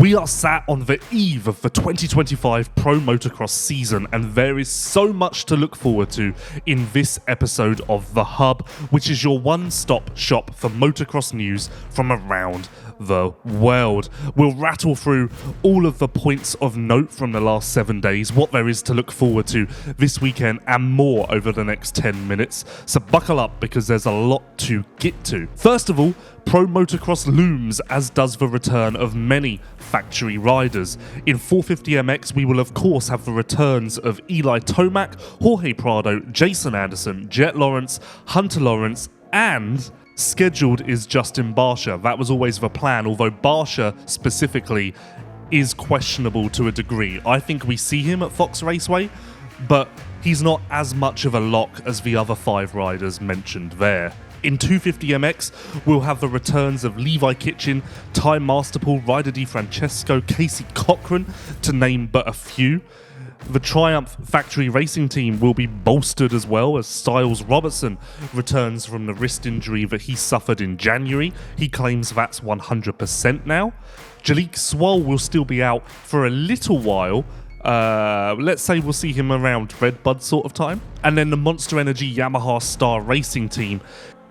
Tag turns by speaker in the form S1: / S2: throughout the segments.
S1: We are sat on the eve of the 2025 Pro Motocross season, and there is so much to look forward to in this episode of The Hub, which is your one-stop shop for motocross news from around the world. We'll rattle through all of the points of note from the last 7 days, what there is to look forward to this weekend, and more over the next 10 minutes. So buckle up, because there's a lot to get to. First of all, Pro Motocross looms, as does the return of many factory riders. In 450MX, we will of course have the returns of Eli Tomac, Jorge Prado, Jason Anderson, Jet Lawrence, Hunter Lawrence, and scheduled is Justin Barcia. That was always the plan, although Barcia specifically is questionable to a degree. I think we see him at Fox Raceway, but he's not as much of a lock as the other 5 riders mentioned there. In 250MX, we'll have the returns of Levi Kitchen, Ty Masterpool, Ryder DiFrancesco, Casey Cochran, to name but a few. The Triumph factory racing team will be bolstered as well, as Styles Robertson returns from the wrist injury that he suffered in January. He claims that's 100% now. Jalik Swole will still be out for a little while. Let's say we'll see him around Redbud sort of time. And then the Monster Energy Yamaha Star Racing team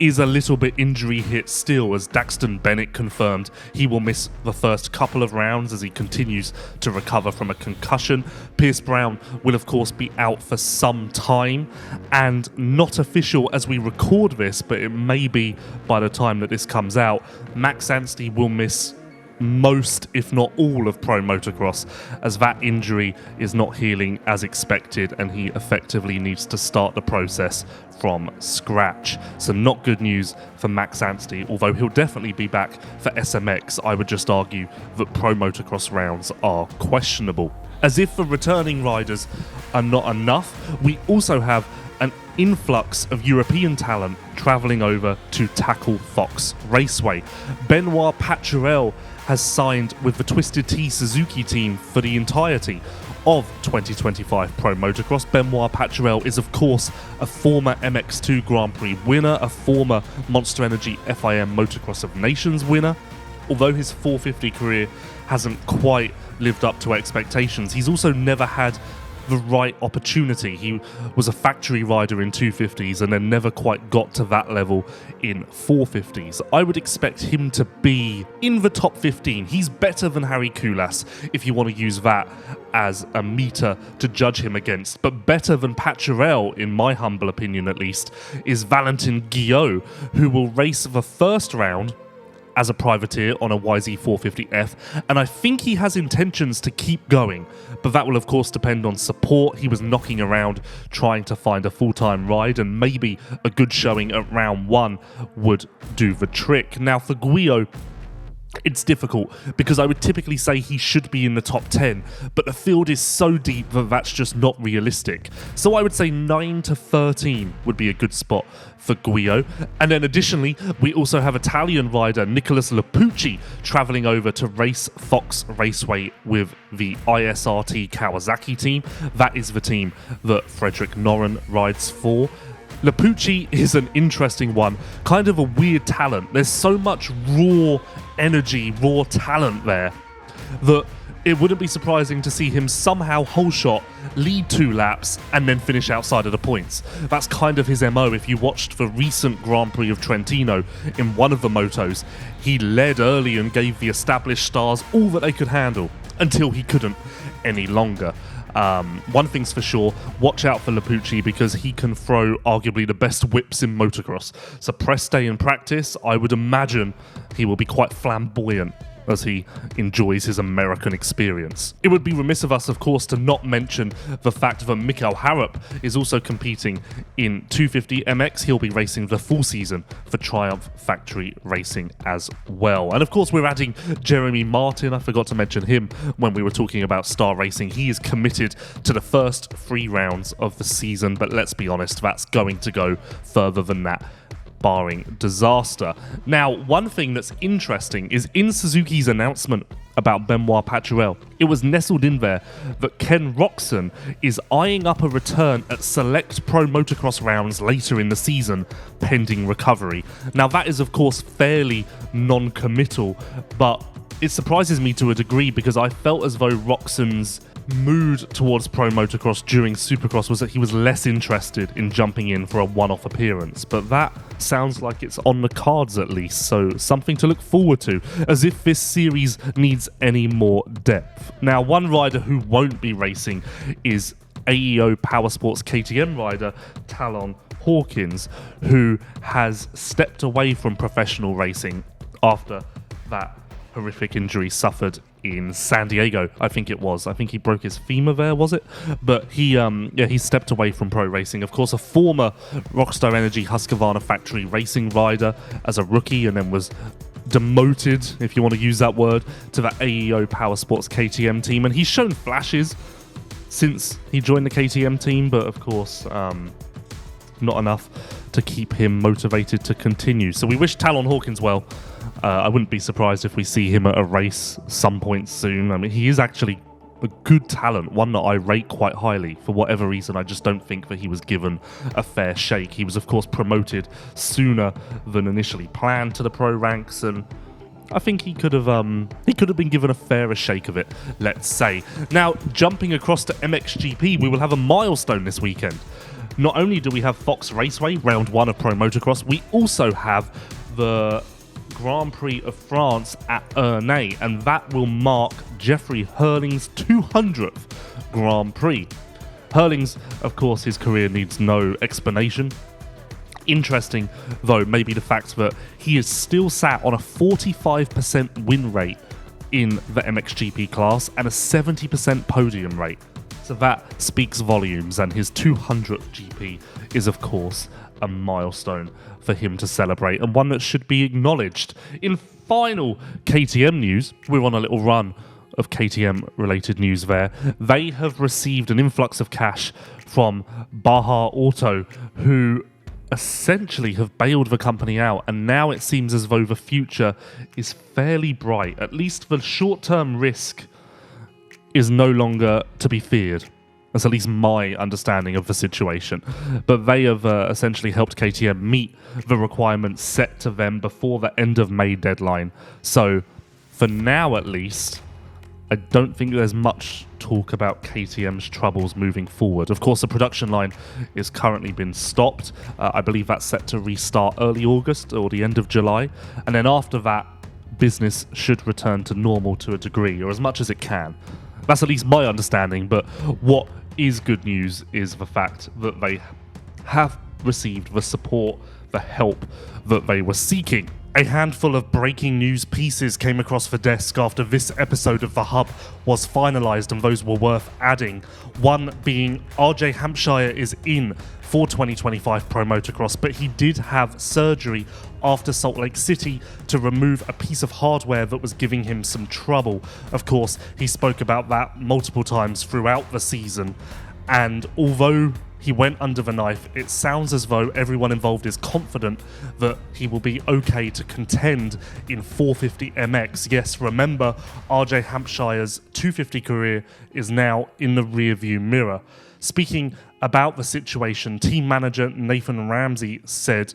S1: is a little bit injury hit still, as Daxton Bennett confirmed he will miss the first couple of rounds as he continues to recover from a concussion. Pierce Brown will of course be out for some time, and not official as we record this, but it may be by the time that this comes out, Max Anstey will miss most, if not all, of Pro Motocross, as that injury is not healing as expected and he effectively needs to start the process from scratch. So not good news for Max Anstey, although he'll definitely be back for SMX. I would just argue that Pro Motocross rounds are questionable. As if the returning riders are not enough, we also have an influx of European talent travelling over to tackle Fox Raceway. Bennoir Paturel has signed with the Twisted Tea Suzuki team for the entirety of 2025 Pro Motocross. Bennoir Paturel is of course a former MX2 Grand Prix winner, a former Monster Energy FIM Motocross of Nations winner. Although his 450 career hasn't quite lived up to expectations, he's also never had the right opportunity. He was a factory rider in 250s and then never quite got to that level in 450s. I would expect him to be in the top 15. He's better than Harry Kulas, if you want to use that as a meter to judge him against. But better than Paturel, in my humble opinion at least, is Valentin Guio, who will race the first round as a privateer on a YZ450F, and I think he has intentions to keep going, but that will of course depend on support. He was knocking around trying to find a full-time ride, and maybe a good showing at round 1 would do the trick. Now for Guio, it's difficult, because I would typically say he should be in the top 10, but the field is so deep that that's just not realistic. So I would say 9 to 13 would be a good spot for Guio. And then additionally, we also have Italian rider Nicolas Lapucci travelling over to race Fox Raceway with the ISRT Kawasaki team. That is the team that Frederick Noren rides for. Lapucci is an interesting one, kind of a weird talent. There's so much raw energy, raw talent there, that it wouldn't be surprising to see him somehow whole shot, lead 2 laps, and then finish outside of the points. That's kind of his MO. If you watched the recent Grand Prix of Trentino in one of the motos, he led early and gave the established stars all that they could handle, until he couldn't any longer. One thing's for sure, watch out for Lapucci, because he can throw arguably the best whips in motocross. So press day in practice, I would imagine he will be quite flamboyant as he enjoys his American experience. It would be remiss of us, of course, to not mention the fact that Mikuel Harrap is also competing in 250MX. He'll be racing the full season for Triumph Factory Racing as well. And of course, we're adding Jeremy Martin. I forgot to mention him when we were talking about Star Racing. He is committed to the first 3 rounds of the season, but let's be honest, that's going to go further than that, barring disaster. Now, one thing that's interesting is in Suzuki's announcement about Bennoir Paturel, it was nestled in there that Ken Roczen is eyeing up a return at select Pro Motocross rounds later in the season, pending recovery. Now, that is of course fairly non-committal, but it surprises me to a degree because I felt as though Roczen's mood towards pro motocross during Supercross was that he was less interested in jumping in for a one-off appearance, but that sounds like it's on the cards at least, so something to look forward to, as if this series needs any more depth. Now, one rider who won't be racing is AEO Powersports KTM rider Talon Hawkins, who has stepped away from professional racing after that horrific injury suffered in San Diego, I think it was. I think he broke his femur there, was it? But he stepped away from pro racing. Of course, a former Rockstar Energy Husqvarna factory racing rider as a rookie, and then was demoted, if you want to use that word, to the AEO Powersports KTM team. And he's shown flashes since he joined the KTM team, but of course, not enough to keep him motivated to continue. So we wish Talon Hawkins well. I wouldn't be surprised if we see him at a race some point soon. I mean, he is actually a good talent, one that I rate quite highly. For whatever reason, I just don't think that he was given a fair shake. He was, of course, promoted sooner than initially planned to the pro ranks, and I think he could have been given a fairer shake of it, let's say. Now, jumping across to MXGP, we will have a milestone this weekend. Not only do we have Fox Raceway, round 1 of Pro Motocross, we also have the Grand Prix of France at Ernée, and that will mark Jeffrey Herling's 200th Grand Prix. Herling's, of course, his career needs no explanation. Interesting, though, maybe the fact that he is still sat on a 45% win rate in the MXGP class and a 70% podium rate. So that speaks volumes, and his 200th GP is, of course, a milestone for him to celebrate, and one that should be acknowledged. In final KTM news, we're on a little run of KTM-related news there. They have received an influx of cash from Baja Auto, who essentially have bailed the company out, and now it seems as though the future is fairly bright. At least the short-term risk is no longer to be feared. That's at least my understanding of the situation. But they have essentially helped KTM meet the requirements set to them before the end of May deadline. So for now, at least, I don't think there's much talk about KTM's troubles moving forward. Of course, the production line is currently been stopped. I believe that's set to restart early August or the end of July. And then after that, business should return to normal to a degree, or as much as it can. That's at least my understanding, but what is good news is the fact that they have received the support, the help that they were seeking. A handful of breaking news pieces came across the desk after this episode of The Hub was finalised, and those were worth adding. One being RJ Hamshshire is in for 2025 Pro Motocross, but he did have surgery after Salt Lake City to remove a piece of hardware that was giving him some trouble. Of course, he spoke about that multiple times throughout the season, and although he went under the knife, it sounds as though everyone involved is confident that he will be okay to contend in 450 MX. Yes, remember, RJ Hampshire's 250 career is now in the rearview mirror. Speaking about the situation, team manager Nathan Ramsey said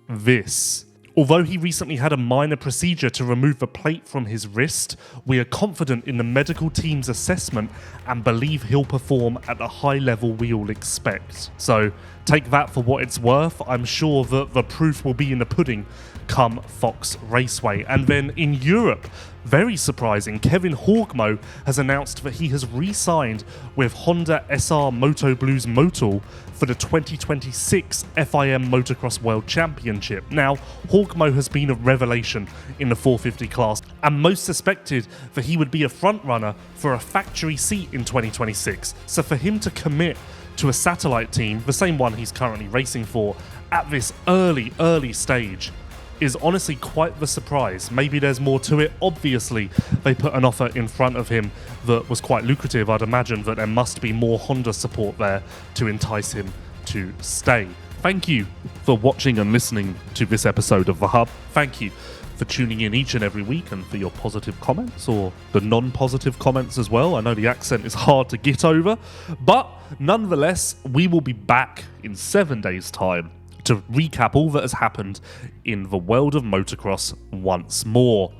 S1: this: "Although he recently had a minor procedure to remove the plate from his wrist, we are confident in the medical team's assessment and believe he'll perform at the high level we all expect." So take that for what it's worth. I'm sure that the proof will be in the pudding come Fox Raceway. And then in Europe, very surprising, Kevin Hogmo has announced that he has re-signed with Honda SR Moto Blues Motul for the 2026 FIM Motocross World Championship. Now, Hogmo has been a revelation in the 450 class, and most suspected that he would be a front-runner for a factory seat in 2026. So for him to commit to a satellite team, the same one he's currently racing for, at this early stage, is honestly quite the surprise. Maybe there's more to it. Obviously, they put an offer in front of him that was quite lucrative. I'd imagine that there must be more Honda support there to entice him to stay. Thank you for watching and listening to this episode of The Hub. Thank you for tuning in each and every week, and for your positive comments, or the non-positive comments as well. I know the accent is hard to get over, but nonetheless, we will be back in 7 days' time to recap all that has happened in the world of motocross once more.